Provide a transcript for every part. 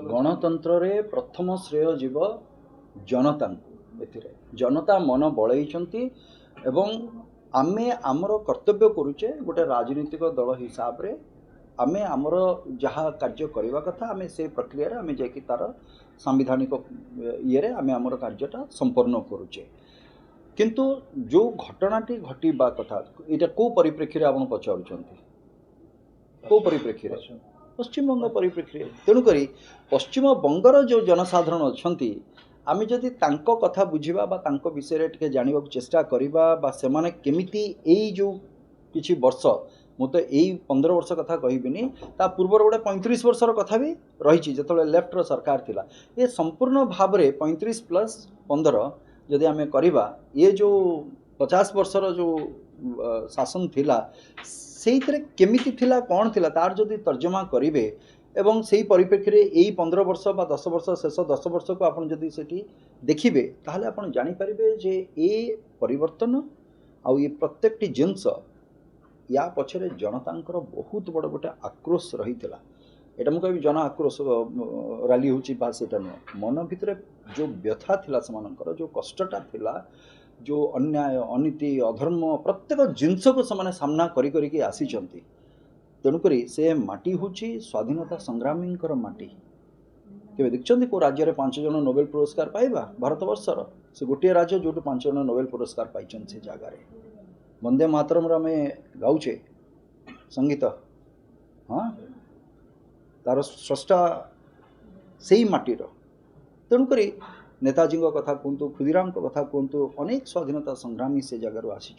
गणतंत्र रे प्रथम श्रेय जीव जनता एथिरे जनता मन बलैचंती एवं आमे आमर कर्तव्य करूचे गोटे राजनीतिक दल हिसाब रे आमे आमर जहाँ कार्य करवा कथा आमे से प्रक्रिया रे आमे जाकि तार संविधानिक ये रे आमे आमर कार्यटा संपन्न करूचे किंतु जो घटनाटी घटिबा कथा एटा को परिप्रेक्षी रे आपण पचारुचंती को परिप्रेक्षी रे पश्चिम बंग परिप्रेक्षी तेणुक पश्चिम बंगर जो जनसाधारण अच्छा आम जदि कथा बुझा विषय टे जानवा चेष्टा करवा से केमिति जो किसी वर्ष मु तो यही 15 वर्ष कथा कहबिनी ता पूर्व गोटे 35 वर्षर कथा भी रही जो लेफ्टर सरकार थिला ये संपूर्ण भाव में 35 प्लस 15 जदि आम करवा ये जो 50 वर्षर जो शासन थिला से केमिति थिला कौन थिला तार जदि तर्जमा करेंगे एवं से परिप्रेक्षी में यही 15 वर्ष बा 10 वर्ष शेष 10 वर्ष को आप देखिए ताहले आप जानीपारे जे ये परिवर्तन आउ ये प्रत्येक जिनस या पछरे जनतांकर बहुत बड़ गोटे आक्रोश रही एटा मु कहि जन आक्रोश रैली होची बा सेटा न मन भितर जो व्यथा थिला समानकर जो कष्टटा थिला जो अन्याय अनीति अधर्म प्रत्येक जिनस को समान सामना करी करी के आसी चंती तेणुक से माटी होची स्वाधीनता संग्रामी माटी केवे देखछंती को राज्य में 5 जन नोबेल पुरस्कार पाइबा भारतवर्षर से गोटे राज्य जो 5 जन नोबेल पुरस्कार पाइछन से जगार वंदे मातरम आमे गाउचे संगीत हाँ तार स्रष्टा से ही माटीर तेणुक नेताजी कथा कहतु खुदीराम कथा कहतु अनेक स्वाधीनता संग्रामी से जगार आसी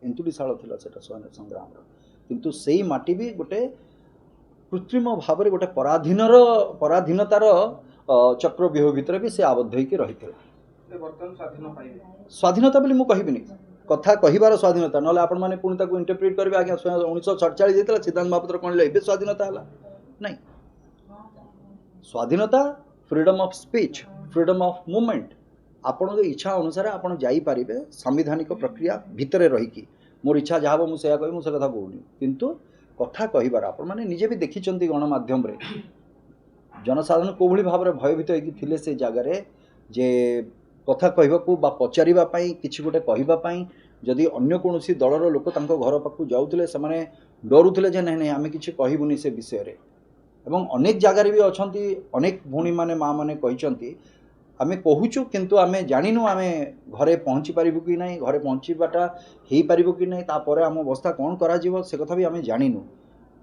एंतुड़ीशाल था स्वाधीनता संग्राम किंतु से ही माटी भी गोटे कृत्रिम भाव में गोटे पराधीनतार चक्रव्यूह भितर भी से आबद्ध होकर रही स्वाधीनता बोली मुझे कहबिनी कथा कहिबार स्वाधीनता ना आपण मैंने पुणी ताको इंटरप्रिट करेंगे आज्ञा 1947 होता सिद्धांत महापात्र कौन ए स्वाधीनता है नहीं स्वाधीनता freedom of speech freedom of movement आपण इच्छा अनुसार आपण जाई पारिबे संवैधानिक प्रक्रिया भितर रहीकि मोर इच्छा जहाँ हम मुझे कह मुझे कथा कहूनी किंतु कथा कहिबार आपण माने निजे भी देखिचंती गणमाध्यम रे जनसाधारण को भली भाव में भयभीत होती से जगार जे कथा कहवाकू बा पचारिबा पई किछि गोटे कहबा पई जदि अन्य कोनोसी दलर लोक तांको घर पाखु जाउतले से माने डरुतले जे नहीं आमे किछि कहबुनी से विषय रे एवं अनेक जगार भी अछंती अनेक भूणी माने माँ माने कहिचंती आमे कहूचु किंतु आमे जानिनु आमे घरे पहुँची पारिबु कि नहीं घरे पहुँचीबाटा हेई पारिबु कि नहीं तापर आम अवस्था कौन करा जीवो से कथा भी आमे जानिनु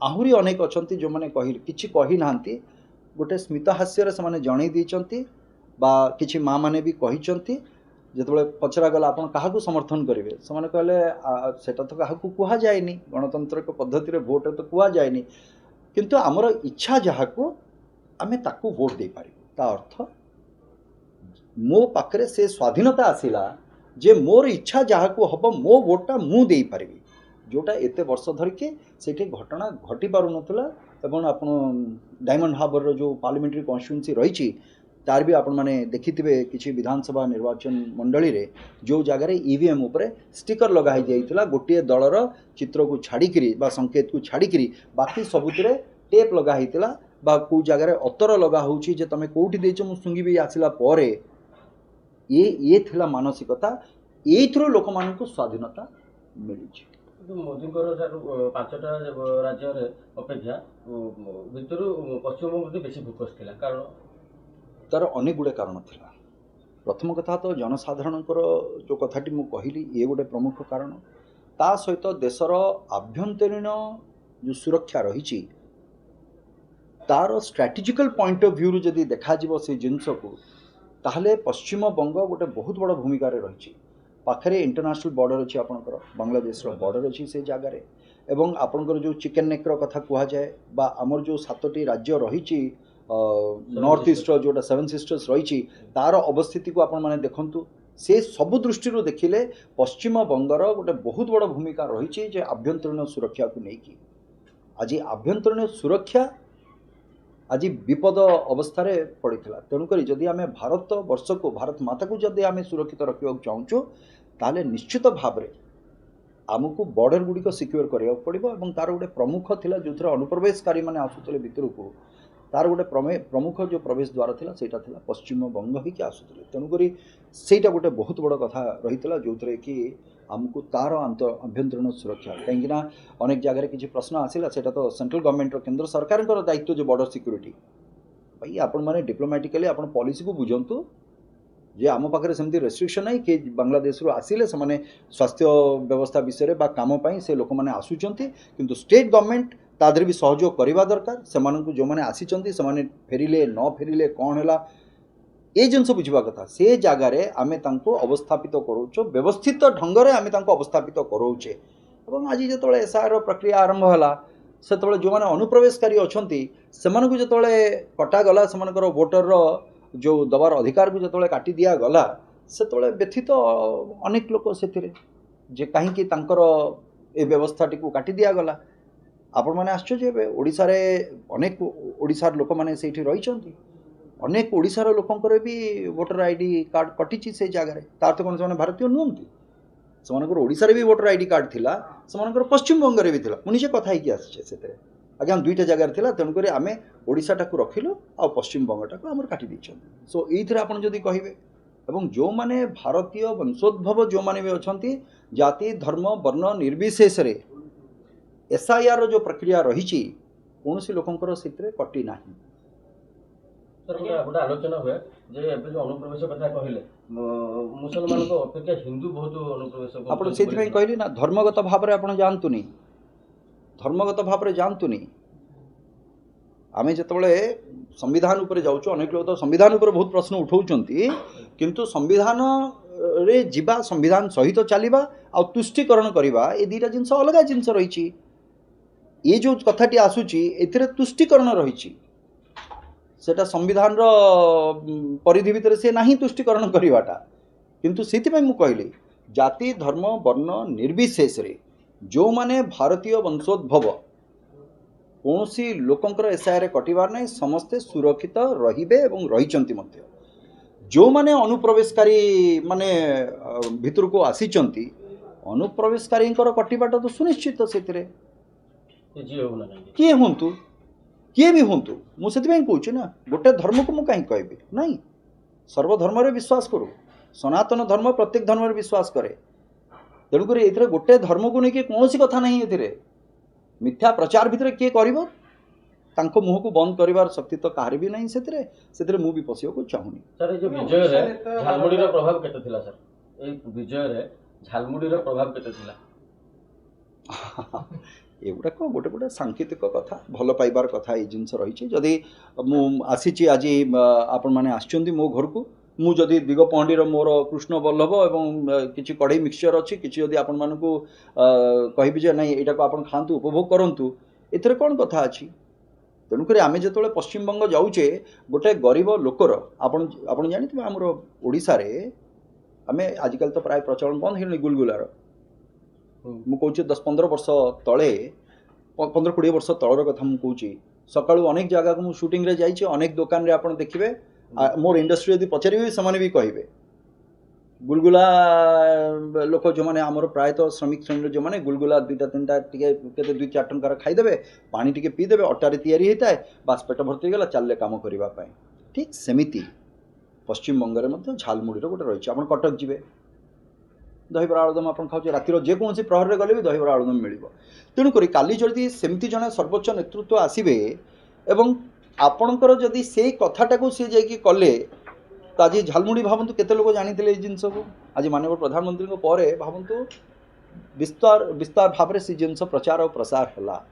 आहुरी अनेक अछंती जो माने कहि किछि कहि नांती गोटे स्मितहास्यर से माने जणै दैचंती बा किछि माँ माने भी कहिचंती जेतबेले पचरा गला आपण काहाकू समर्थन करेंगे से कहले सेटा तो काहाकू कुहा जाएनी गणतंत्र पद्धति रे भोट तो कुहा जाएनी किंतु आमर इच्छा जहाकू आमे ताकू भोट दे पारिबु ता अर्थ मो पाखरे से स्वाधीनता आसिला जे मोर इच्छा जहाकू हबो मो भोटा मु दे पारिबि जोटा एते वर्ष धरिके सेठी घटना घटी पारु नथला एवं आपण डायमंड हार्बर जो पार्लियामेंट्री कॉन्स्टिट्यूएंसी रही तार भी आपण माने देखिथिबे किछि विधानसभा निर्वाचन मंडली रे जो जगार ईवीएम उपरे स्टिकर लगाई जाइथिला गोटे दलर चित्र को छाड़िकी बा संकेत को छाड़िकी बाकी सबुतरे टेप लगा होता बा को जगार अतर लगा होची जे तमे कोठी देछ मु सुंगी आसिला परे ये थिला मानसिकता एथरो लोक मानकु स्वाधीनता मिली मोदी पांचटा राज्य अपेक्षा भितर पश्चिम बंग बेसी फोकस थिला कारण तार अनेक गुड़े कारण थिला प्रथम कथा तो जनसाधारण जो कथाटी मु कहली ये गोटे प्रमुख कारण ता सहित देशर आभ्यंतरीण जो सुरक्षा रही तार स्ट्रैटेजिकल पॉइंट ऑफ व्यू जदि देखा जीवो से जिनस को ताहले पश्चिम बंग गोटे बहुत बड़ भूमिका रही पाखरे इंटरनेशनल बॉर्डर अच्छी आपंकर बांग्लादेश बॉर्डर अच्छी से जगार एवं आपंकर जो चिकेन नेक कथा कह जाए बा आमर जो 7टी राज्य रही नॉर्थ ईस्ट जोटा 7 सिस्टर्स रही तार अवस्थिति को आपण माने देखंतु से सबु दृष्टि देखिले पश्चिम बंगर गोटे बहुत बड़ भूमिका रही जे आभ्यंतरीण सुरक्षा को लेकिन आज आभ्यंतरीण सुरक्षा आज विपद अवस्था पड़ा तेणुक जदि आम भारत वर्ष को भारत माता को जदि आम सुरक्षित रखा चाहूँ ताले निश्चित भाव में आमको बॉर्डर गुड़िक सिक्योर करा पड़ो और तार गोटे प्रमुख थिला जो अनुप्रवेशकारी मैंने आसुले भितर को तार गोटे प्रमुख जो प्रवेश द्वार थिला सेटा थिला पश्चिमबंग ही आसुଥିଲେ तेणुकरी ସେଇଟା ଗୋଟେ ବହୁତ ବଡ଼ କଥା ରହିଥିଲା ଯେଉଁଥିରେ କି ଆମକୁ ତାର ଆଭ୍ୟନ୍ତରୀଣ ସୁରକ୍ଷା କାହିଁକିନା ଅନେକ ଜାଗାରେ କିଛି ପ୍ରଶ୍ନ ଆସିଲା ସେଇଟା ତ ସେଣ୍ଟ୍ରାଲ ଗଭର୍ଣ୍ଣମେଣ୍ଟର କେନ୍ଦ୍ର ସରକାରଙ୍କର ଦାୟିତ୍ୱ ଯେ ବର୍ଡର ସିକ୍ୟୁରିଟି ଭାଇ ଆପଣମାନେ ଡିପ୍ଲୋମାଟିକାଲି ଆପଣ ପଲିସିକୁ ବୁଝନ୍ତୁ ଯେ ଆମ ପାଖରେ ସେମିତି ରେଷ୍ଟ୍ରିକ୍ସନ୍ ନାହିଁ କି ବାଂଲାଦେଶରୁ ଆସିଲେ ସେମାନେ ସ୍ୱାସ୍ଥ୍ୟ ବ୍ୟବସ୍ଥା ବିଷୟରେ ବା କାମ ପାଇଁ ସେ ଲୋକମାନେ ଆସୁଛନ୍ତି କିନ୍ତୁ ଷ୍ଟେଟ୍ ଗଭର୍ଣ୍ଣମେଣ୍ଟ ତା ଦେହରେ ବି ସହଯୋଗ କରିବା ଦରକାର ସେମାନଙ୍କୁ ଯେଉଁମାନେ ଆସିଛନ୍ତି ସେମାନେ ଫେରିଲେ ନ ଫେରିଲେ କ'ଣ ହେଲା ଏ ଜିନିଷ ବୁଝିବା କଥା ସେ ଜାଗାରେ ଆମେ ତାଙ୍କୁ ଅବସ୍ଥାପିତ କରାଉଛୁ ବ୍ୟବସ୍ଥିତ ଢଙ୍ଗରେ ଆମେ ତାଙ୍କୁ ଅବସ୍ଥାପିତ କରାଉଛେ ଏବଂ ଆଜି ଯେତେବେଳେ ଏସ୍ଆଇଆର ପ୍ରକ୍ରିୟା ଆରମ୍ଭ ହେଲା ସେତେବେଳେ ଯେଉଁମାନେ ଅନୁପ୍ରବେଶକାରୀ ଅଛନ୍ତି ସେମାନଙ୍କୁ ଯେତେବେଳେ କଟାଗଲା ସେମାନଙ୍କର ଭୋଟରର ଯେଉଁ ଦେବାର ଅଧିକାରକୁ ଯେତେବେଳେ କାଟି ଦିଆଗଲା ସେତେବେଳେ ବ୍ୟଥିତ ଅନେକ ଲୋକ ସେଥିରେ ଯେ କାହିଁକି ତାଙ୍କର ଏ ବ୍ୟବସ୍ଥାଟିକୁ କାଟି ଦିଆଗଲା ଆପଣମାନେ ଆଶ୍ଚର୍ଯ୍ୟ ହେବେ ଓଡ଼ିଶାରେ ଅନେକ ଓଡ଼ିଶାର ଲୋକମାନେ ସେଇଠି ରହିଛନ୍ତି ଅନେକ ଓଡ଼ିଶାର ଲୋକଙ୍କର ବି ଭୋଟର ଆଇଡି କାର୍ଡ଼ କଟିଛି ସେ ଜାଗାରେ ତାର ତ କ'ଣ ସେମାନେ ଭାରତୀୟ ନୁହନ୍ତି ସେମାନଙ୍କର ଓଡ଼ିଶାରେ ବି ଭୋଟର ଆଇଡି କାର୍ଡ଼ ଥିଲା ସେମାନଙ୍କର ପଶ୍ଚିମବଙ୍ଗରେ ବି ଥିଲା ମୁଁ ନିଜେ କଥା ହେଇକି ଆସିଛେ ସେଥିରେ ଆଜ୍ଞା ଦୁଇଟା ଜାଗାରେ ଥିଲା ତେଣୁକରି ଆମେ ଓଡ଼ିଶାଟାକୁ ରଖିଲୁ ଆଉ ପଶ୍ଚିମବଙ୍ଗଟାକୁ ଆମର କାଟି ଦେଇଛନ୍ତି ସୋ ଏଇଥିରେ ଆପଣ ଯଦି କହିବେ ଏବଂ ଯେଉଁମାନେ ଭାରତୀୟ ବଂଶୋଦ୍ଭବ ଯେଉଁମାନେ ବି ଅଛନ୍ତି ଜାତି ଧର୍ମ ବର୍ଣ୍ଣ ନିର୍ବିଶେଷରେ ଏସ୍ଆଇଆର ଯେଉଁ ପ୍ରକ୍ରିୟା ରହିଛି କୌଣସି ଲୋକଙ୍କର ସେଥିରେ କଟି ନାହିଁ सर गोटे आलोचना हुए जे एबे जो अनुप्रवेश कथा कहले मुसलमान को अपेक्षा हिंदू बहुत अनुप्रवेश आपण सेथिପାଇଁ कहली ना धर्मगत भाव रे आपण जानतुनी धर्मगत भाव रे जानतुनी आमे जेतबळे संविधान ऊपर जाउछु अनेक लोक तो संविधान ऊपर बहुत प्रश्न उठाउचंती किंतु संविधान रे जीवा संविधान सहित चलिबा आ तुष्टिकरण करबा ए दीटा जिंस अलगा जिंस रहिछि ये जो कथाटी आसुची एथिरे तुष्टिकरण रहिछि सेटा संविधान रो परिधि भितर से नहीं तुष्टिकरण करवाटा किंतु से मु कहली जाति धर्म वर्ण निर्विशेष रे जो माने भारतीय वंशोद्भव कौन सी लोकंकर एसआईआर कटिबार नहीं समस्ते सुरक्षित रहिबे एवं रहिचंती मध्य जो माने अनुप्रवेशकारी माने भितर को आसीचंती अनुप्रवेशकारी कटिबाटा तो सुनिश्चित से किए हुंतु किए भी हूँ मुझे कहूँ ना गोटे धर्म को मुझे कहीं कहबी नहीं सर्वधर्म विश्वास करूँ सनातन धर्म प्रत्येक धर्म विश्वास करे तेणुक ये गोटे धर्म को लेकिन कौन सी कथा नहीं ये मिथ्या प्रचार भितर किए कर मुह को बंद कर शक्ति तो कहार भी नहीं से मुझे पशिया को चाहूनी सर ये विजय रे झालमुड़ी रो प्रभाव केते थिला सर ए विजय रे झालमुड़ी रो प्रभाव केते थिला एगुड़ाक गोटे गोटे सांकेतिक कथा भल पाइबार कथा ये जिनस रही जदि मुसी आज आपण मैंने आसछंती मो घर को मुझे दिगपहंडीर मोर कृष्ण बल्लभ एवं किसी कढ़ई मिक्सचर अच्छी किसी जदि आपण मानू कहबी जे नहीं यहाँ आप खातु उपभोग करूँ एथेर कौन कथा अच्छी तेणुक आम जो पश्चिमबंग जाऊे गोटे गरीब लोकर आपण जानी आमर ओडिशा रे आम आजिकल तो प्राय प्रचलन बंद हो गुलगुलार मु कहूँ 10-15 वर्ष तले 15-20 वर्ष तलर कथा मु कहूँ सकाळु अनेक जगह को शूटिंग रे जाइए अनेक दुकान रे आपण देखिबे मोर इंडस्ट्री यदि पचारे से भी कहे गुलगुला लोक जो मैंने आमर प्रायतः श्रमिक श्रेणी जो मैंने गुलगुला 2-3टा टे 2-4 टंकार खाईदे पानी टे पीदे अटारे तैयारी होता है बास पेट भर्ती गला चलले काम करने ठीक सेमिति पश्चिमबंग में झालमुड़ी गोटे रही आप कटक जी दहीबरा आलुदम आप खाऊ रातिर जेकोसी प्रहर में गले भी दहीबरा आलुदम मिल तेणुक काली जदि सेमती जड़े सर्वोच्च नेतृत्व आसबे एवं आपणकर जदि से कथाटा को सी जाकि कले तो आज झालमुड़ी भावतु केते लोक जानी जिनस को आज माननीय प्रधानमंत्री पर भावतु विस्तार विस्तार भाव में से जिनस प्रचार और प्रसार है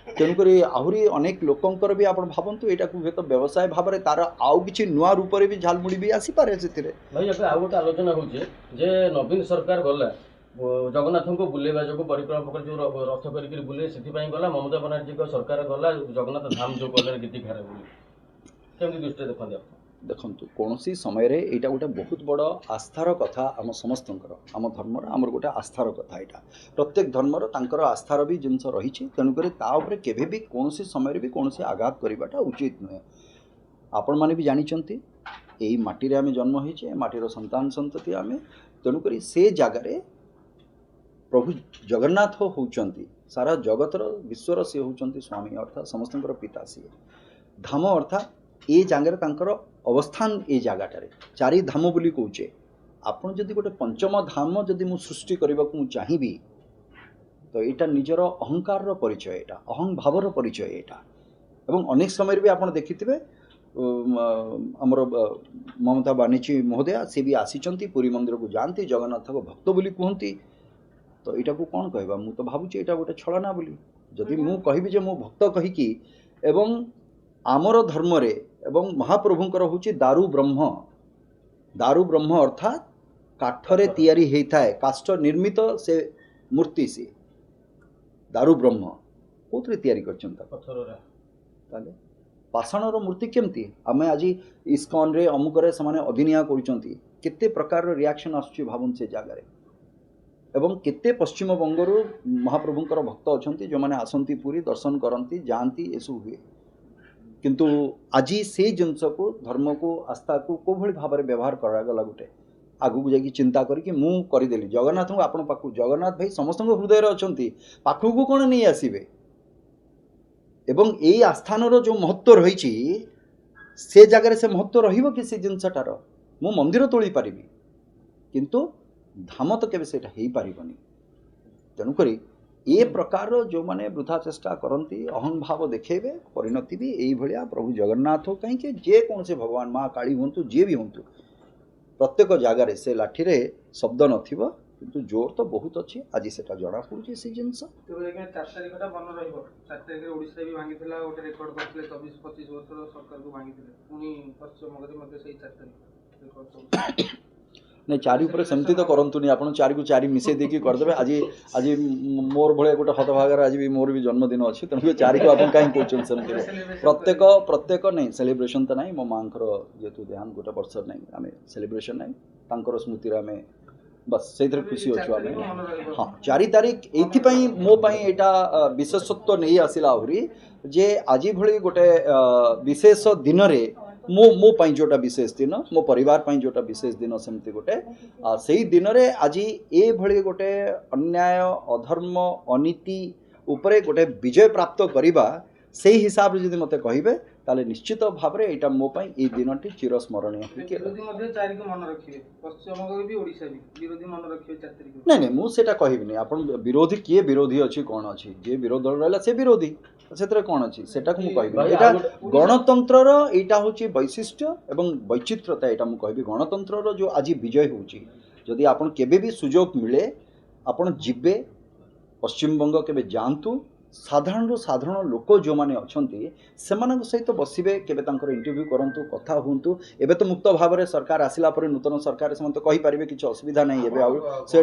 तेणुक आहरी अनेक लोकंकर भी आप भावतु यहाँ को तो व्यवसाय भाव में तार आउ कि नुआ रूप भी झालमुड़ी भी आसीपे से भाई अब आउ गोटे आलोचना होचे जे नवीन सरकार गला जगन्नाथ को बुलेवा जो परिक्रमा जो रथ कर बुले से गला ममता बनर्जी सरकार गला जगन्नाथ धाम जो कले गीति खारे केमती दृष्टि देखते देखु कौन समय यहाँ गोटे बहुत बड़ आस्थार कथा आम समस्तଙ୍କର आम धर्मर आमर गोटे आस्थार कथा यहाँ प्रत्येक धर्मर तांकर आस्थार भी जिनस रही तेणुक केवे भी कौन समय भी कौन आघात करवाटा उचित नुहे आपण मैंने भी जानते यही माटी आम जन्म होचे माटीर संतान संतति आम तेणुक से जगार प्रभु जगन्नाथ होउचंती सारा जगतर विश्वर सी होउचंती स्वामी अर्थात समस्त पिता सी ଧାମ ଅର୍ଥାତ୍ ଏ ଜାଗାରେ ତାଙ୍କର ଅବସ୍ଥାନ ଏ ଜାଗାଟାରେ ଚାରି ଧାମ ବୋଲି କହୁଛେ। ଆପଣ ଯଦି ଗୋଟେ ପଞ୍ଚମ ଧାମ ଯଦି ମୁଁ ସୃଷ୍ଟି କରିବାକୁ ମୁଁ ଚାହିଁବି ତ ଏଇଟା ନିଜର ଅହଙ୍କାରର ପରିଚୟ, ଏଇଟା ଅହଂଭାବର ପରିଚୟ ଏଇଟା। ଏବଂ ଅନେକ ସମୟରେ ବି ଆପଣ ଦେଖିଥିବେ ଆମର ମମତା ବାନାର୍ଜୀ ମହୋଦୟା ସେ ବି ଆସିଛନ୍ତି, ପୁରୀ ମନ୍ଦିରକୁ ଯାଆନ୍ତି, ଜଗନ୍ନାଥଙ୍କ ଭକ୍ତ ବୋଲି କୁହନ୍ତି। ତ ଏଇଟାକୁ କ'ଣ କହିବା? ମୁଁ ତ ଭାବୁଛି ଏଇଟା ଗୋଟେ ଛଳନା ବୋଲି। ଯଦି ମୁଁ କହିବି ଯେ ମୁଁ ଭକ୍ତ କହିକି, ଏବଂ ଆମର ଧର୍ମରେ ଏବଂ ମହାପ୍ରଭୁଙ୍କର ହେଉଛି ଦାରୁ ବ୍ରହ୍ମ। ଦାରୁ ବ୍ରହ୍ମ ଅର୍ଥାତ୍ କାଠରେ ତିଆରି ହେଇଥାଏ, କାଷ୍ଠ ନିର୍ମିତ ସେ ମୂର୍ତ୍ତି, ସିଏ ଦାରୁ ବ୍ରହ୍ମ। କେଉଁଥିରେ ତିଆରି କରିଛନ୍ତି? ତାହେଲେ ପାଷାଣର ମୂର୍ତ୍ତି କେମିତି? ଆମେ ଆଜି ଇସ୍କନରେ ଅମୁକରେ ସେମାନେ ଅଧିନିଆ କରୁଛନ୍ତି, କେତେ ପ୍ରକାରର ରିଆକ୍ସନ୍ ଆସୁଛି ଭାବନ୍ତୁ ସେ ଜାଗାରେ। ଏବଂ କେତେ ପଶ୍ଚିମବଙ୍ଗରୁ ମହାପ୍ରଭୁଙ୍କର ଭକ୍ତ ଅଛନ୍ତି ଯେଉଁମାନେ ଆସନ୍ତି ପୁରୀ ଦର୍ଶନ କରନ୍ତି, ଯାଆନ୍ତି, ଏସବୁ ହୁଏ। କିନ୍ତୁ ଆଜି ସେଇ ଜିନିଷକୁ, ଧର୍ମକୁ, ଆସ୍ଥାକୁ କେଉଁଭଳି ଭାବରେ ବ୍ୟବହାର କରାଗଲା, ଗୋଟେ ଆଗକୁ ଯାଇକି ଚିନ୍ତା କରିକି ମୁଁ କରିଦେଲି ଜଗନ୍ନାଥଙ୍କୁ ଆପଣ ପାଖକୁ। ଜଗନ୍ନାଥ ଭାଇ ସମସ୍ତଙ୍କ ହୃଦୟରେ ଅଛନ୍ତି, ପାଖକୁ କ'ଣ ନେଇ ଆସିବେ? ଏବଂ ଏଇ ଆସ୍ଥାନର ଯେଉଁ ମହତ୍ତ୍ୱ ରହିଛି ସେ ଜାଗାରେ ସେ ମହତ୍ତ୍ୱ ରହିବ କି ସେ ଜିନିଷଟାର? ମୁଁ ମନ୍ଦିର ତୋଳି ପାରିବି କିନ୍ତୁ ଧାମ ତ କେବେ ସେଇଟା ହେଇପାରିବନି। ତେଣୁକରି ଏ ପ୍ରକାରର ଯେଉଁମାନେ ବୃଥା ଚେଷ୍ଟା କରନ୍ତି, ଅହଂଭାବ ଦେଖେଇବେ, ପରିଣତି ବି ଏଇଭଳିଆ। ପ୍ରଭୁ ଜଗନ୍ନାଥ କାହିଁକି, ଯେକୌଣସି ଭଗବାନ ମା କାଳୀ ହୁଅନ୍ତୁ, ଯିଏ ବି ହୁଅନ୍ତୁ, ପ୍ରତ୍ୟେକ ଜାଗାରେ ସେ ଲାଠିରେ ଶବ୍ଦ ନଥିବ କିନ୍ତୁ ଜୋର ତ ବହୁତ ଅଛି। ଆଜି ସେଟା ଜଣାପଡ଼ୁଛି ସେ ଜିନିଷ। 4 ତାରିଖଟା ମନେ ରହିବ। 4 ତାରିଖରେ ଓଡ଼ିଶାରେ ବି ଭାଙ୍ଗିଥିଲା, ଗୋଟେ ରେକର୍ଡ କରିଥିଲେ 24-25 ବର୍ଷର ସରକାରକୁ ଭାଙ୍ଗିଥିଲେ। ପୁଣି ପଶ୍ଚିମବଙ୍ଗରେ ମଧ୍ୟ ସେଇ 4 ତାରିଖ ରେକର୍ଡ କରୁଥିଲେ। ନାଇଁ, 4 ଉପରେ ସେମିତି ତ କରନ୍ତୁନି, ଆପଣ 4କୁ 4 ମିଶାଇ ଦେଇକି କରିଦେବେ। ଆଜି ମୋର ଭଳିଆ ଗୋଟେ ହତଭାଗାର ଆଜି ବି ମୋର ବି ଜନ୍ମଦିନ ଅଛି, ତେଣୁ 4କୁ ଆପଣ କାହିଁକି କହୁଛନ୍ତି ସେମିତି? ପ୍ରତ୍ୟେକ ନାଇଁ, ସେଲିବ୍ରେସନ୍ ତ ନାହିଁ। ମୋ ମାଆଙ୍କର ଯେହେତୁ ଦେହାନ୍ତ ଗୋଟେ ବର୍ଷର ନାହିଁ, ଆମେ ସେଲିବ୍ରେସନ୍ ନାହିଁ, ତାଙ୍କର ସ୍ମୃତିରେ ଆମେ ବସ୍ ସେଇଥିରେ ଖୁସି ଅଛୁ ଆମେ। ହଁ, 4 ତାରିଖ ଏଇଥିପାଇଁ ମୋ ପାଇଁ ଏଇଟା ବିଶେଷତ୍ୱ ନେଇ ଆସିଲା ଆହୁରି, ଯେ ଆଜି ଭଳି ଗୋଟେ ବିଶେଷ ଦିନରେ ମୋ ପାଇଁ ଯେଉଁଟା ବିଶେଷ ଦିନ, ମୋ ପରିବାର ପାଇଁ ଯେଉଁଟା ବିଶେଷ ଦିନ, ସେମିତି ଗୋଟେ ସେଇ ଦିନରେ ଆଜି ଏଭଳି ଗୋଟେ ଅନ୍ୟାୟ, ଅଧର୍ମ, ଅନୀତି ଉପରେ ଗୋଟେ ବିଜୟ ପ୍ରାପ୍ତ କରିବା, ସେଇ ହିସାବରେ ଯଦି ମୋତେ କହିବେ ତାହେଲେ ନିଶ୍ଚିତ ଭାବରେ ଏଇଟା ମୋ ପାଇଁ ଏଇ ଦିନଟି ଚିରସ୍ମରଣୀୟ ହେଇକି ରହିବ। ବିରୋଧୀ ମଧ୍ୟ 4କୁ ମନେ ରଖିବେ, ପଶ୍ଚିମବଙ୍ଗ ବି ଓଡ଼ିଶା ବି ବିରୋଧୀ ମନେ ରଖିବେ 4 ତାରିଖ। ନାଇଁ, ମୁଁ ସେଇଟା କହିବିନି। ଆପଣ ବିରୋଧୀ କିଏ ବିରୋଧୀ ଅଛି, କ'ଣ ଅଛି? ଯିଏ ବିରୋଧୀ ଦଳ ରହିଲା ସେ ବିରୋଧୀ, ସେଥିରେ କ'ଣ ଅଛି ସେଟାକୁ ମୁଁ କହିବିନି। ଏଇଟା ଗଣତନ୍ତ୍ରର ଏଇଟା ହେଉଛି ବୈଶିଷ୍ଟ୍ୟ ଏବଂ ବୈଚିତ୍ର୍ୟତା। ଏଇଟା ମୁଁ କହିବି ଗଣତନ୍ତ୍ରର ଯେଉଁ ଆଜି ବିଜୟ ହେଉଛି। ଯଦି ଆପଣ କେବେ ବି ସୁଯୋଗ ମିଳେ ଆପଣ ଯିବେ, ପଶ୍ଚିମବଙ୍ଗ କେବେ ଯାଆନ୍ତୁ, ସାଧାରଣରୁ ସାଧାରଣ ଲୋକ ଯେଉଁମାନେ ଅଛନ୍ତି ସେମାନଙ୍କ ସହିତ ବସିବେ, କେବେ ତାଙ୍କର ଇଣ୍ଟରଭ୍ୟୁ କରନ୍ତୁ, କଥା ହୁଅନ୍ତୁ। ଏବେ ତ ମୁକ୍ତ ଭାବରେ ସରକାର ଆସିଲା ପରେ, ନୂତନ ସରକାର, ସେମାନେ ତ କହିପାରିବେ କିଛି ଅସୁବିଧା ନାହିଁ ଏବେ ଆଉ ସେ